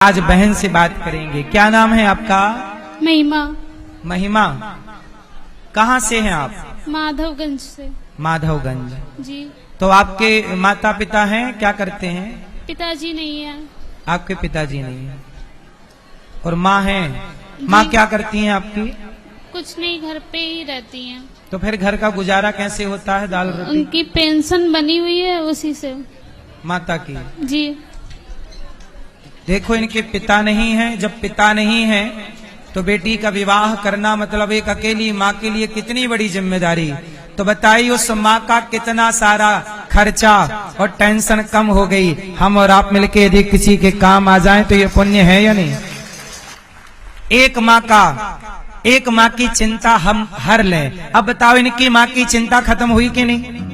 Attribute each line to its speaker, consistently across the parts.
Speaker 1: आज बहन से बात करेंगे। क्या नाम है आपका?
Speaker 2: महिमा।
Speaker 1: महिमा, कहाँ से हैं आप?
Speaker 2: माधवगंज से।
Speaker 1: माधवगंज
Speaker 2: जी।
Speaker 1: तो आपके माता पिता हैं, क्या करते हैं?
Speaker 2: पिताजी नहीं है।
Speaker 1: आपके पिताजी नहीं है और माँ है। माँ क्या करती हैं आपकी?
Speaker 2: कुछ नहीं, घर पे ही रहती हैं।
Speaker 1: तो फिर घर का गुजारा कैसे होता है? दाल रोटी?
Speaker 2: उनकी पेंशन बनी हुई है उसी से।
Speaker 1: माता की?
Speaker 2: जी।
Speaker 1: देखो, इनके पिता नहीं है। जब पिता नहीं है तो बेटी का विवाह करना मतलब एक अकेली माँ के लिए कितनी बड़ी जिम्मेदारी। तो बताइए उस माँ का कितना सारा खर्चा और टेंशन कम हो गई। हम और आप मिलके यदि किसी के काम आ जाएं तो ये पुण्य है या नहीं? एक माँ की चिंता हम हर लें। अब बताओ, इनकी माँ की चिंता खत्म हुई कि नहीं?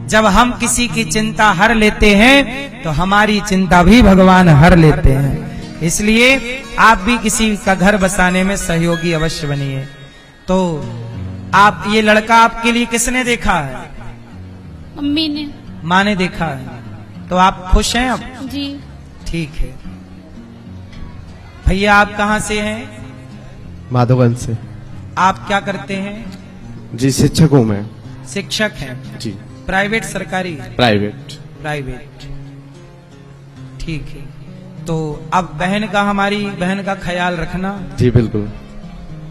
Speaker 1: जब हम किसी की चिंता हर लेते हैं तो हमारी चिंता भी भगवान हर लेते हैं। इसलिए आप भी किसी का घर बसाने में सहयोगी अवश्य बनिए। तो आप, ये लड़का आपके लिए किसने देखा है?
Speaker 2: अम्मी ने।
Speaker 1: माँ ने देखा है। तो आप खुश हैं अब?
Speaker 2: जी।
Speaker 1: ठीक है। भैया आप कहाँ से हैं?
Speaker 3: माधवगंज से।
Speaker 1: आप क्या करते हैं?
Speaker 3: जी, शिक्षक हूँ मैं।
Speaker 1: शिक्षक हैं?
Speaker 3: जी।
Speaker 1: प्राइवेट, सरकारी?
Speaker 3: प्राइवेट।
Speaker 1: प्राइवेट, ठीक है। तो अब हमारी बहन का ख्याल रखना।
Speaker 3: जी बिल्कुल।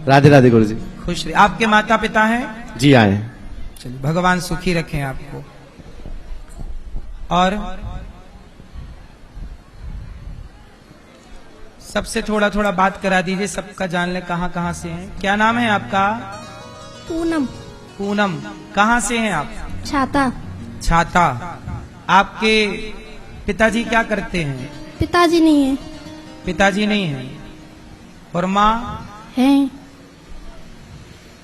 Speaker 3: राधे राधे गुरु जी।
Speaker 1: खुश रहे। आपके माता पिता हैं?
Speaker 3: जी आए हैं।
Speaker 1: चलिए, भगवान सुखी रखें आपको। और सबसे थोड़ा थोड़ा बात करा दीजिए, सबका जान ले कहाँ कहाँ से हैं। क्या नाम है आपका?
Speaker 2: पूनम।
Speaker 1: पूनम, कहाँ से हैं आप?
Speaker 2: छाता।
Speaker 1: छाता। आपके पिताजी क्या करते हैं?
Speaker 2: पिताजी नहीं है।
Speaker 1: पिताजी नहीं है और माँ
Speaker 2: है।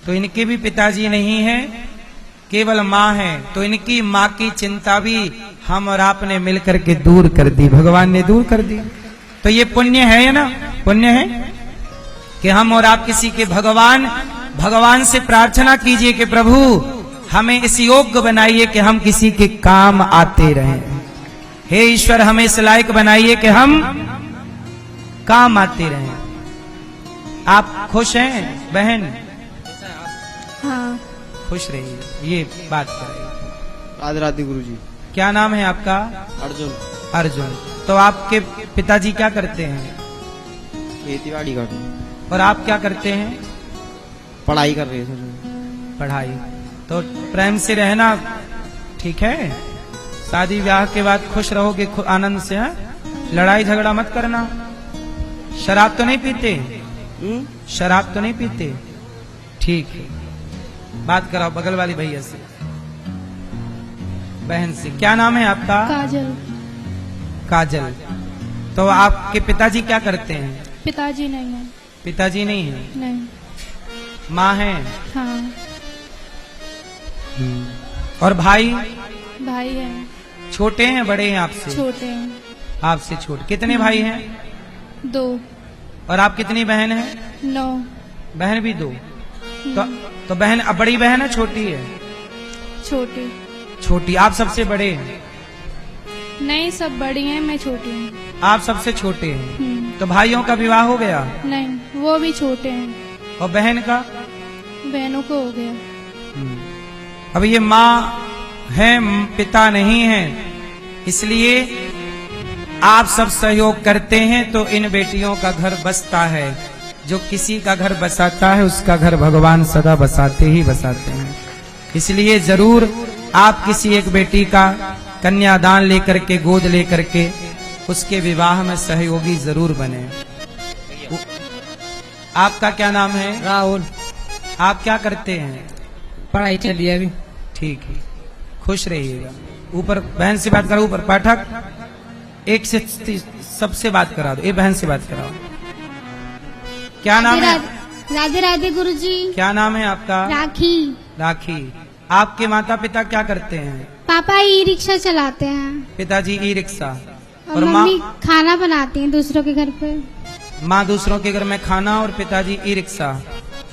Speaker 1: तो इनके भी पिताजी नहीं है, केवल माँ है। तो इनकी माँ की चिंता भी हम और आपने मिलकर के दूर कर दी, भगवान ने दूर कर दी। तो ये पुण्य है या ना? पुण्य है कि हम और आप किसी के भगवान से प्रार्थना कीजिए कि प्रभु हमें इस योग्य बनाइए कि हम किसी के काम आते रहें। हे ईश्वर, हमें इस लायक बनाइए कि हम काम आते रहें। आप खुश हैं बहन?
Speaker 2: हाँ।
Speaker 1: खुश रहिए, ये बात करें।
Speaker 3: राधे राधे गुरु जी।
Speaker 1: क्या नाम है आपका?
Speaker 3: अर्जुन।
Speaker 1: अर्जुन। तो आपके पिताजी क्या करते हैं?
Speaker 3: खेतीबाड़ी कर रहे हैं।
Speaker 1: और आप क्या करते हैं?
Speaker 3: पढ़ाई कर रहे हैं सर।
Speaker 1: पढ़ाई। तो प्रेम से रहना, ठीक है? शादी ब्याह के बाद खुश रहोगे आनंद से, है? लड़ाई झगड़ा मत करना। शराब तो नहीं पीते? शराब तो नहीं पीते? ठीक है। बात कराओ बगल वाली भैया से, बहन से। क्या नाम है आपका?
Speaker 2: काजल।
Speaker 1: काजल। तो आपके पिताजी क्या करते हैं?
Speaker 2: पिताजी नहीं है।
Speaker 1: पिताजी नहीं है?
Speaker 2: नहीं।
Speaker 1: माँ है?
Speaker 2: हाँ।
Speaker 1: और भाई?
Speaker 2: भाई है।
Speaker 1: छोटे हैं बड़े हैं आपसे?
Speaker 2: छोटे हैं।
Speaker 1: आपसे छोटे। कितने भाई हैं?
Speaker 2: 2।
Speaker 1: और आप कितनी बहन हैं?
Speaker 2: 9।
Speaker 1: बहन भी 2। तो बहन अब बड़ी बहन है छोटी है?
Speaker 2: छोटी।
Speaker 1: छोटी। आप सबसे बड़े हैं?
Speaker 2: नहीं, सब बड़ी हैं, मैं छोटी हूँ।
Speaker 1: आप सबसे छोटे हैं। तो भाइयों का विवाह हो गया?
Speaker 2: नहीं, वो भी छोटे हैं।
Speaker 1: और बहन का?
Speaker 2: बहनों को हो गया।
Speaker 1: अब ये माँ है, पिता नहीं है, इसलिए आप सब सहयोग करते हैं तो इन बेटियों का घर बसता है। जो किसी का घर बसाता है उसका घर भगवान सदा बसाते ही बसाते हैं। इसलिए जरूर आप किसी एक बेटी का कन्यादान लेकर के, गोद लेकर के उसके विवाह में सहयोगी जरूर बने। आपका क्या नाम है?
Speaker 4: राहुल।
Speaker 1: आप क्या करते हैं?
Speaker 4: पढ़ाई चल रही है अभी।
Speaker 1: ठीक है, खुश रहिएगा। ऊपर बहन से बात करो। ऊपर पाठक, एक से सबसे बात करा दो। ये बहन से बात कराओ। क्या नाम है?
Speaker 2: राधे राधे गुरुजी।
Speaker 1: क्या नाम है आपका?
Speaker 2: राखी।
Speaker 1: राखी। आपके माता पिता क्या करते हैं?
Speaker 2: पापा ई रिक्शा चलाते हैं।
Speaker 1: पिताजी ई रिक्शा।
Speaker 2: और मम्मी खाना बनाती हैं दूसरों के घर पे।
Speaker 1: माँ दूसरों के घर में खाना और पिताजी ई रिक्शा।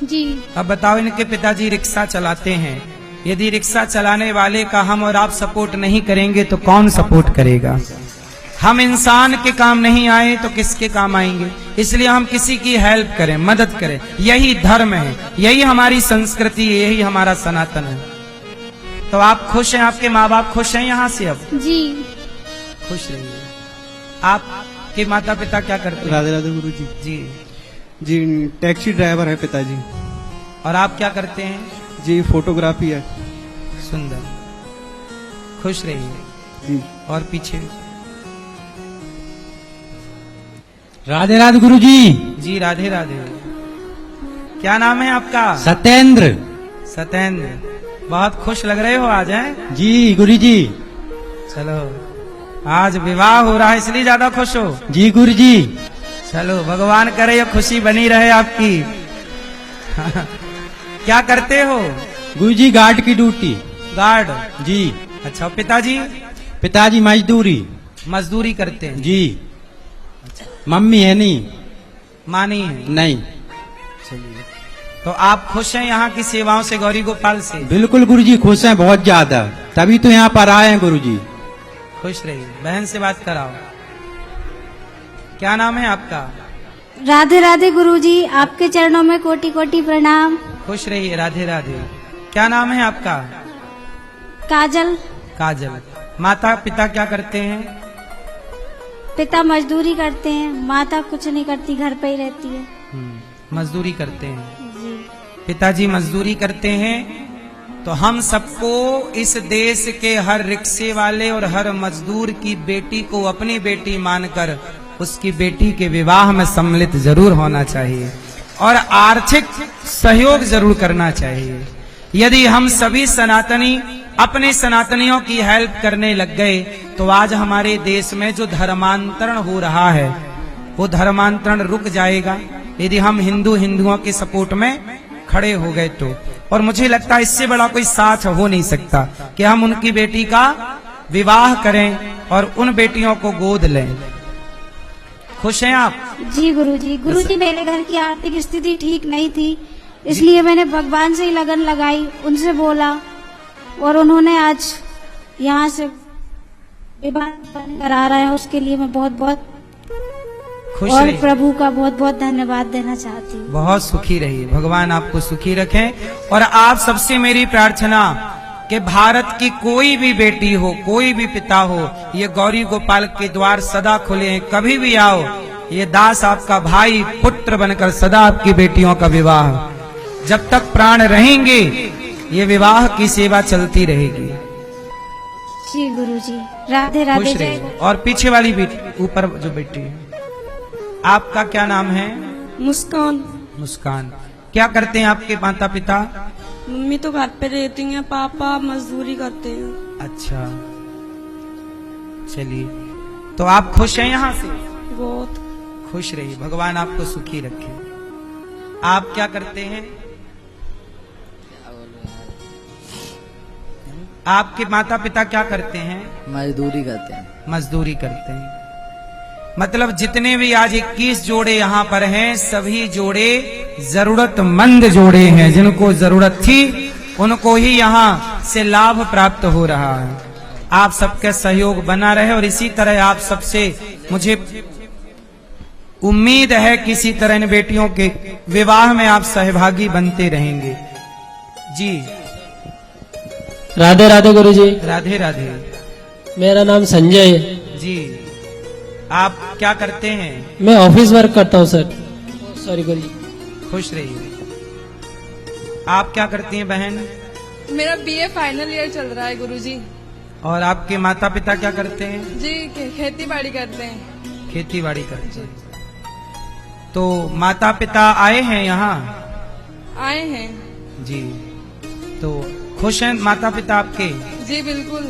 Speaker 2: जी।
Speaker 1: अब बताओ, इनके पिताजी रिक्शा चलाते हैं। यदि रिक्शा चलाने वाले का हम और आप सपोर्ट नहीं करेंगे तो कौन सपोर्ट करेगा? हम इंसान के काम नहीं आए तो किसके काम आएंगे? इसलिए हम किसी की हेल्प करें, मदद करें। यही धर्म है, यही हमारी संस्कृति है, यही हमारा सनातन है। तो आप खुश हैं? आपके माँ बाप खुश हैं यहाँ से? अब
Speaker 2: जी।
Speaker 1: खुश रहिए। आपके माता पिता क्या करते हैं?
Speaker 3: राधे राधे गुरु जी।
Speaker 1: जी।
Speaker 3: जी टैक्सी ड्राइवर है पिताजी।
Speaker 1: और आप क्या करते हैं?
Speaker 3: जी फोटोग्राफी है।
Speaker 1: सुंदर। खुश रहिए।
Speaker 3: जी।
Speaker 1: और पीछे?
Speaker 4: राधे राधे गुरु जी।
Speaker 1: जी राधे राधे। क्या नाम है आपका?
Speaker 4: सत्येंद्र।
Speaker 1: सत्येंद्र। बहुत खुश लग रहे हो आज, हैं?
Speaker 4: जी गुरु जी।
Speaker 1: चलो, आज विवाह हो रहा है इसलिए ज्यादा खुश हो?
Speaker 4: जी गुरु जी।
Speaker 1: चलो, भगवान करे ये खुशी बनी रहे आपकी। क्या करते हो?
Speaker 4: गुरु जी गार्ड की ड्यूटी।
Speaker 1: गार्ड।
Speaker 4: जी।
Speaker 1: अच्छा, पिताजी?
Speaker 4: पिताजी मजदूरी।
Speaker 1: मजदूरी करते हैं।
Speaker 4: जी। मम्मी है नहीं?
Speaker 1: माँ नहीं है?
Speaker 4: नहीं।
Speaker 1: चलिए, तो आप खुश हैं यहाँ की सेवाओं से, गौरी गोपाल से?
Speaker 4: बिल्कुल गुरु जी, खुश हैं बहुत ज्यादा, तभी तो यहाँ पर आए हैं गुरु जी।
Speaker 1: खुश रहिए। बहन से बात कराओ। क्या नाम है आपका?
Speaker 5: राधे राधे गुरुजी, आपके चरणों में कोटि कोटि प्रणाम।
Speaker 1: खुश रहिए। राधे राधे। क्या नाम है आपका?
Speaker 5: काजल।
Speaker 1: काजल। माता पिता क्या करते हैं?
Speaker 5: पिता मजदूरी करते हैं, माता कुछ नहीं करती, घर पे ही रहती है।
Speaker 1: मजदूरी करते हैं।
Speaker 5: जी।
Speaker 1: पिताजी मजदूरी करते हैं। तो हम सबको इस देश के हर रिक्शे वाले और हर मजदूर की बेटी को अपनी बेटी मानकर उसकी बेटी के विवाह में सम्मिलित जरूर होना चाहिए और आर्थिक सहयोग जरूर करना चाहिए। यदि हम सभी सनातनी अपने सनातनियों की हेल्प करने लग गए तो आज हमारे देश में जो धर्मांतरण हो रहा है वो धर्मांतरण रुक जाएगा, यदि हम हिंदुओं के सपोर्ट में खड़े हो गए तो। और मुझे लगता है इससे बड़ा कोई साथ हो नहीं सकता कि हम उनकी बेटी का विवाह करें और उन बेटियों को गोद लें। खुश हैं आप?
Speaker 5: जी गुरुजी। गुरुजी, मेरे घर की आर्थिक स्थिति ठीक नहीं थी, इसलिए मैंने भगवान से ही लगन लगाई, उनसे बोला और उन्होंने आज यहाँ से विवाह करा रहे हैं। उसके लिए मैं बहुत बहुत
Speaker 1: खुश
Speaker 5: और
Speaker 1: रहिए।
Speaker 5: प्रभु का बहुत बहुत धन्यवाद देना चाहती हूँ।
Speaker 1: बहुत सुखी रहिए, भगवान आपको सुखी रखें। और आप सबसे मेरी प्रार्थना कि भारत की कोई भी बेटी हो, कोई भी पिता हो, ये गौरी गोपाल के द्वार सदा खुले हैं, कभी भी आओ। ये दास आपका भाई पुत्र बनकर सदा आपकी बेटियों का विवाह, जब तक प्राण रहेंगे ये विवाह की सेवा चलती रहेगी।
Speaker 5: जी गुरुजी। राधे राधे।
Speaker 1: खुश
Speaker 5: जय
Speaker 1: रहिए। और पीछे वाली बेटी, ऊपर जो बेटी है, आपका क्या नाम है?
Speaker 6: मुस्कान।
Speaker 1: मुस्कान। क्या करते हैं आपके माता पिता?
Speaker 6: मम्मी तो घर पे रहती हैं, पापा मजदूरी करते हैं।
Speaker 1: अच्छा, चलिए, तो आप खुश हैं यहाँ से?
Speaker 6: बहुत।
Speaker 1: खुश रहिए, भगवान आपको सुखी रखे। आप क्या करते हैं? आपके माता पिता क्या करते हैं?
Speaker 7: मजदूरी करते हैं।
Speaker 1: मजदूरी करते हैं। मतलब जितने भी आज 21 जोड़े यहाँ पर हैं, सभी जोड़े जरूरतमंद जोड़े हैं। जिनको जरूरत थी उनको ही यहाँ से लाभ प्राप्त हो रहा है। आप सबका सहयोग बना रहे और इसी तरह आप सबसे मुझे उम्मीद है कि इसी तरह इन बेटियों के विवाह में आप सहभागी बनते रहेंगे। जी
Speaker 8: राधे राधे गुरु जी।
Speaker 1: राधे राधे।
Speaker 8: मेरा नाम संजय है।
Speaker 1: जी, आप क्या करते हैं?
Speaker 8: मैं ऑफिस वर्क करता हूँ सर। सॉरी गुरु जी।
Speaker 1: खुश रहिए। आप क्या करती हैं बहन?
Speaker 9: मेरा बीए फाइनल ईयर चल रहा है गुरुजी।
Speaker 1: और आपके माता पिता क्या करते हैं?
Speaker 9: जी खेती बाड़ी करते हैं।
Speaker 1: खेती बाड़ी करते हैं। तो माता पिता आए हैं यहाँ?
Speaker 9: आए हैं।
Speaker 1: जी, तो खुश हैं माता पिता आपके?
Speaker 9: जी बिल्कुल।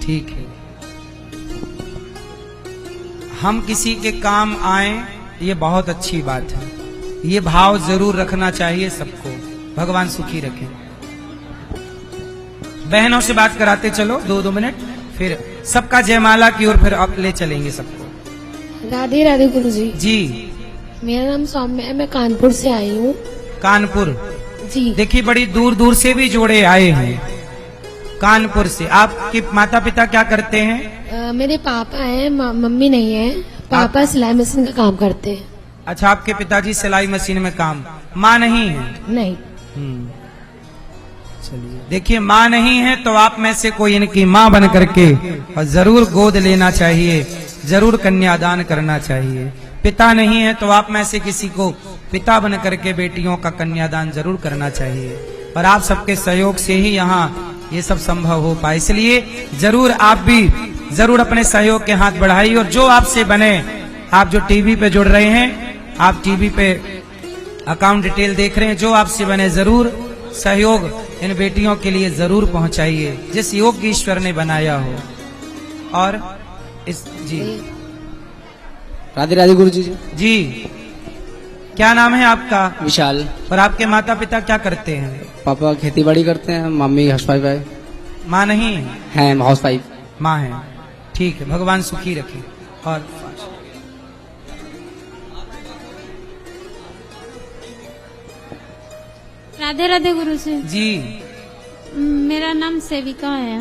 Speaker 1: ठीक है। हम किसी के काम आए ये बहुत अच्छी बात है, ये भाव जरूर रखना चाहिए सबको। भगवान सुखी रखें। बहनों से बात कराते चलो 2-2 मिनट, फिर सबका जयमाला की ओर फिर अब ले चलेंगे सबको।
Speaker 10: राधे राधे गुरु जी।
Speaker 1: जी,
Speaker 10: मेरा नाम सौम्य है, मैं कानपुर से आई हूँ।
Speaker 1: कानपुर।
Speaker 10: जी।
Speaker 1: देखिए बड़ी दूर दूर से भी जोड़े आए हैं कानपुर से। आपके माता पिता क्या करते हैं?
Speaker 10: मेरे पापा हैं, मम्मी नहीं है। पापा सिलाई मशीन का काम करते हैं।
Speaker 1: अच्छा, आपके पिताजी सिलाई मशीन में काम, माँ नहीं है?
Speaker 10: नहीं।
Speaker 1: चलिए, देखिए माँ नहीं है तो आप में से कोई इनकी माँ बन करके और जरूर गोद लेना चाहिए, जरूर कन्यादान करना चाहिए। पिता नहीं है तो आप में से किसी को पिता बन करके बेटियों का कन्यादान जरूर करना चाहिए। और आप सबके सहयोग से ही यहाँ ये सब संभव हो पाए, इसलिए जरूर आप भी जरूर अपने सहयोग के हाथ बढ़ाइए। और जो आपसे बने, आप जो टीवी पे जुड़ रहे हैं, आप टीवी पे अकाउंट डिटेल देख रहे हैं, जो आपसे बने जरूर सहयोग इन बेटियों के लिए जरूर पहुंचाइए, जिस योग की ईश्वर ने बनाया हो। और इस जी
Speaker 7: राधे राधे गुरु जी।
Speaker 1: जी, क्या नाम है आपका?
Speaker 7: विशाल।
Speaker 1: और आपके माता पिता क्या करते हैं?
Speaker 7: पापा खेती बाड़ी करते हैं, मम्मी हाउसवाइफ है।
Speaker 1: माँ नहीं
Speaker 7: हैं हाउसवाइफ।
Speaker 1: माँ है, ठीक है, भगवान सुखी रखे। और
Speaker 5: राधे राधे गुरु जी।
Speaker 1: जी,
Speaker 5: मेरा नाम सेविका है।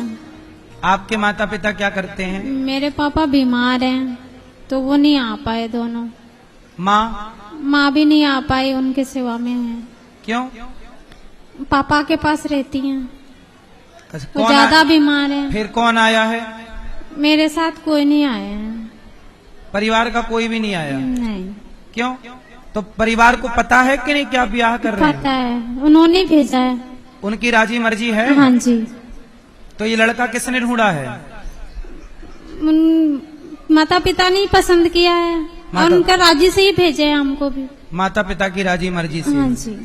Speaker 1: आपके माता पिता क्या करते हैं?
Speaker 5: मेरे पापा बीमार हैं तो वो नहीं आ पाए दोनों।
Speaker 1: माँ?
Speaker 5: माँ भी नहीं आ पाई, उनके सेवा में है।
Speaker 1: क्यों?
Speaker 5: पापा के पास रहती हैं,
Speaker 1: अच्छा,
Speaker 5: वो ज्यादा बीमार है।
Speaker 1: फिर कौन आया है?
Speaker 5: मेरे साथ कोई नहीं आया है।
Speaker 1: परिवार का कोई भी नहीं आया?
Speaker 5: नहीं।
Speaker 1: क्यों? तो परिवार को पता है कि नहीं क्या ब्याह कर रहे
Speaker 5: पता
Speaker 1: हैं?
Speaker 5: है, उन्होंने भेजा है।
Speaker 1: उनकी राजी मर्जी है?
Speaker 5: हाँ जी।
Speaker 1: तो ये लड़का किसने ढूंढा है?
Speaker 5: माता पिता ने पसंद किया है और उनका राजी से ही भेजे हैं हमको भी।
Speaker 1: माता पिता की राजी मर्जी से?
Speaker 5: हाँ जी।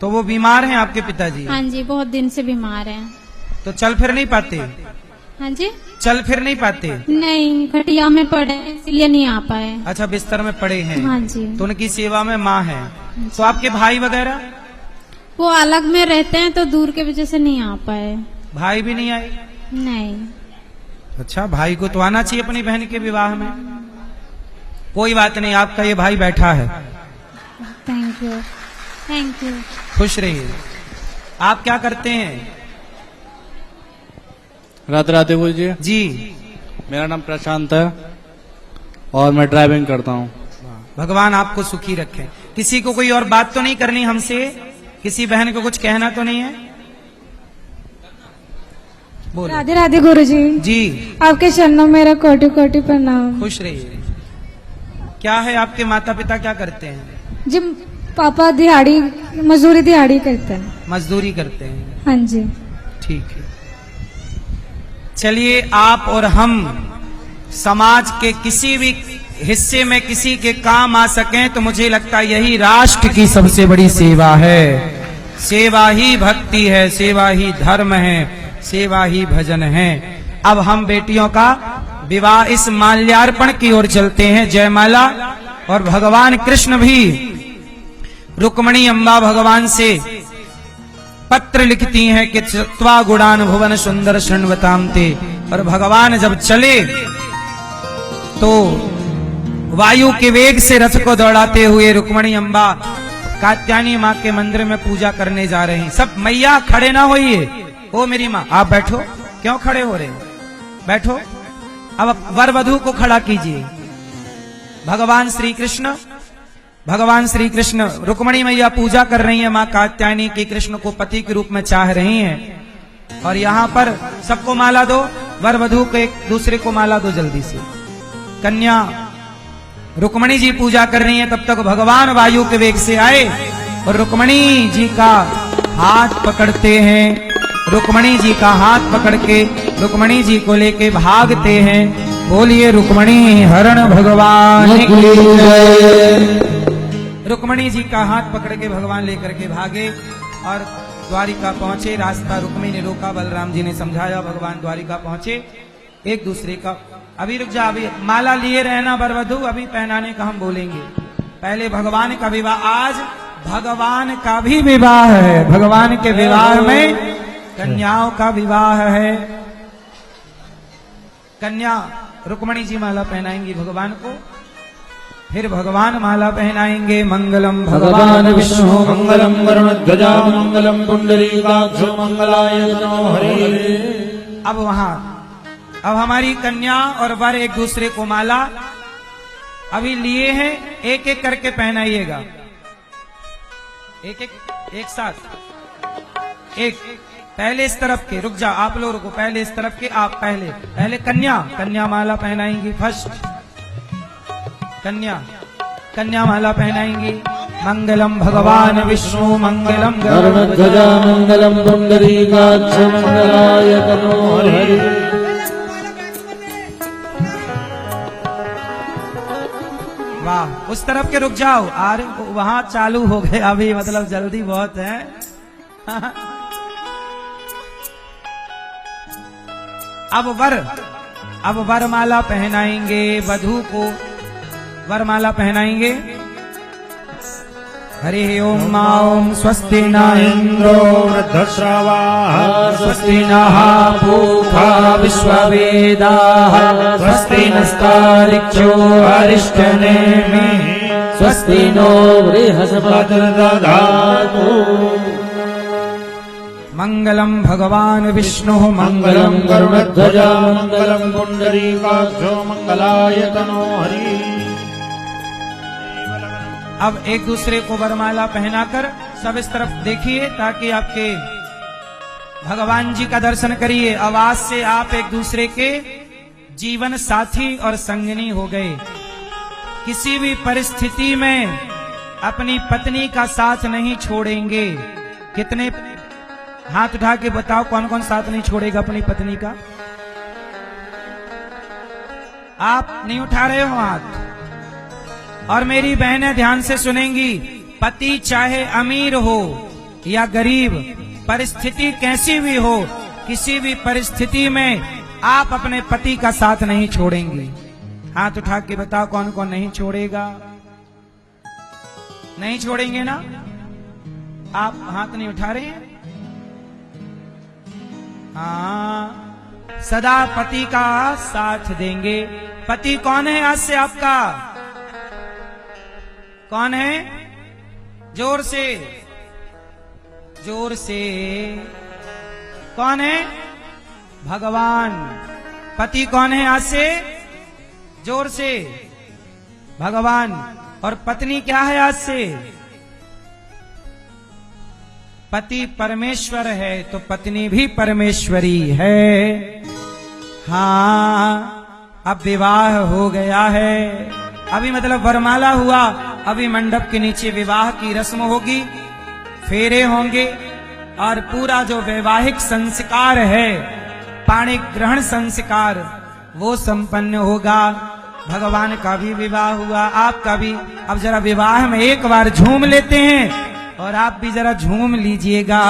Speaker 1: तो वो बीमार हैं आपके पिताजी?
Speaker 5: हाँ जी, बहुत दिन से बीमार हैं।
Speaker 1: तो चल फिर नहीं पाते?
Speaker 5: हाँ जी।
Speaker 1: चल फिर नहीं पाते?
Speaker 5: नहीं, खटिया में पड़े इसलिए नहीं आ पाए।
Speaker 1: अच्छा, बिस्तर में पड़े हैं।
Speaker 5: हाँ जी।
Speaker 1: तो उनकी सेवा में माँ है। तो आपके भाई वगैरह?
Speaker 5: वो अलग में रहते हैं तो दूर के वजह से नहीं आ पाए।
Speaker 1: भाई भी नहीं आए?
Speaker 5: नहीं।
Speaker 1: अच्छा, भाई को तो आना चाहिए अपनी बहन के विवाह में। कोई बात नहीं, आपका ये भाई बैठा है।
Speaker 5: Thank you, thank you.
Speaker 1: खुश रहिए। आप क्या करते हैं?
Speaker 11: राधे राधे गुरु जी।
Speaker 1: जी,
Speaker 11: मेरा नाम प्रशांत है और मैं ड्राइविंग करता हूँ।
Speaker 1: भगवान आपको सुखी रखे। किसी को कोई और बात तो नहीं करनी हमसे? किसी बहन को कुछ कहना तो नहीं है? बोलो।
Speaker 2: राधे राधे गुरु जी।
Speaker 1: जी,
Speaker 2: आपके चरणों में मेरा कोटि कोटि प्रणाम।
Speaker 1: खुश रहिए। क्या है, आपके माता पिता क्या करते हैं?
Speaker 2: जी, पापा दिहाड़ी मजदूरी दिहाड़ी करते हैं।
Speaker 1: मजदूरी करते हैं?
Speaker 2: हाँ जी।
Speaker 1: ठीक है। चलिए, आप और हम समाज के किसी भी हिस्से में किसी के काम आ सकें तो मुझे लगता है यही राष्ट्र की सबसे बड़ी सेवा है। सेवा ही भक्ति है, सेवा ही धर्म है, सेवा ही भजन है। अब हम बेटियों का विवाह इस माल्यार्पण की ओर चलते हैं। जयमाला। और भगवान कृष्ण भी रुक्मणी अम्बा भगवान से पत्र लिखती हैं कि त्वा गुणान भुवन सुंदर शृण्वताम ते। और भगवान जब चले तो वायु के वेग से रथ को दौड़ाते हुए रुक्मणी अम्बा कात्यायनी माँ के मंदिर में पूजा करने जा रहे हैं। सब मैया खड़े ना होइए, ओ मेरी माँ आप बैठो। क्यों खड़े हो रहे हैं? बैठो। अब वर वधू को खड़ा कीजिए। भगवान श्री कृष्ण रुक्मणी मैया पूजा कर रही है माँ कात्यायनी की, कृष्ण को पति के रूप में चाह रही हैं। और यहाँ पर सबको माला दो, वर वधू को एक दूसरे को माला दो जल्दी से। कन्या रुक्मणी जी पूजा कर रही हैं, तब तक भगवान वायु के वेग से आए और रुक्मणी जी का हाथ पकड़ते हैं। रुक्मणी जी का हाथ पकड़ के रुक्मणी जी को लेके भागते हैं। बोलिए रुक्मणी हरण भगवान की जय। रुक्मणी जी का हाथ पकड़ के भगवान लेकर के भागे और द्वारिका पहुंचे। रास्ता रुक्मणी ने रोका, बलराम जी ने समझाया, भगवान द्वारिका पहुंचे। एक दूसरे का अभी रुक जा, अभी माला लिए रहना बरवधु, अभी पहनाने का हम बोलेंगे। पहले भगवान का विवाह, आज भगवान का भी विवाह है। भगवान के विवाह में कन्याओं का विवाह है। कन्या रुक्मणी जी माला पहनाएंगी भगवान को, फिर भगवान माला पहनाएंगे। मंगलम भगवान विष्णु
Speaker 12: मंगलम वरुणध्वजा मंगलम पुंडरीकाक्ष मंगलाय नमो हरे।
Speaker 1: अब वहां अब हमारी कन्या और वर एक दूसरे को माला अभी लिए हैं, एक एक करके पहनाइएगा, एक एक एक साथ। एक पहले इस तरफ के, रुक जा आप लोग रुको, पहले इस तरफ के, आप पहले कन्या माला पहनाएंगी। फर्स्ट कन्या माला पहनाएंगी। मंगलम भगवान विष्णु मंगलम
Speaker 8: गरुड़ध्वजा मंगलम पुंडरीकाक्ष मंगलाय तनो हरि।
Speaker 1: वाह, उस तरफ के रुक जाओ, अरे वहां चालू हो गए अभी, मतलब जल्दी बहुत है। अब वरमाला पहनाएंगे वधू को, वरमाला पहनाएंगे। हरि ओम ओम स्वस्ति न इंद्रो
Speaker 12: वृद्धश्रवाः
Speaker 1: स्वस्ति नः पूषा विश्ववेदाः स्वस्ति नस्तार्क्ष्यो अरिष्टनेमिः
Speaker 8: स्वस्ति नो बृहस्पतिर्दधातु।
Speaker 1: मंगलम भगवान विष्णु
Speaker 8: मंगलम गरुड़ध्वजा
Speaker 12: मंगलम पुंडरीकाक्षो मंगलाय तनो हरि।
Speaker 1: अब एक दूसरे को वरमाला पहनाकर सब इस तरफ देखिए ताकि आपके भगवान जी का दर्शन करिए। आवाज से आप एक दूसरे के जीवन साथी और संगनी हो गए। किसी भी परिस्थिति में अपनी पत्नी का साथ नहीं छोड़ेंगे। कितने हाथ उठा के बताओ कौन कौन साथ नहीं छोड़ेगा अपनी पत्नी का? आप नहीं उठा रहे हो हाथ। और मेरी बहनें ध्यान से सुनेंगी, पति चाहे अमीर हो या गरीब, परिस्थिति कैसी भी हो, किसी भी परिस्थिति में आप अपने पति का साथ नहीं छोड़ेंगे। हाथ उठा के बताओ कौन कौन नहीं छोड़ेगा? नहीं छोड़ेंगे ना? आप हाथ नहीं उठा रहे हैं? हाँ, सदा पति का साथ देंगे। पति कौन है आज से आपका? कौन है? जोर से, जोर से। कौन है? भगवान। पति कौन है आज से? जोर से, भगवान। और पत्नी क्या है आज से? पति परमेश्वर है तो पत्नी भी परमेश्वरी है। हाँ, अब विवाह हो गया है। अभी मतलब वरमाला हुआ, अभी मंडप के नीचे विवाह की रस्म होगी, फेरे होंगे और पूरा जो वैवाहिक संस्कार है, पाणी ग्रहण संस्कार, वो संपन्न होगा। भगवान का भी विवाह हुआ, आपका भी। अब जरा विवाह में एक बार झूम लेते हैं और आप भी जरा झूम लीजिएगा।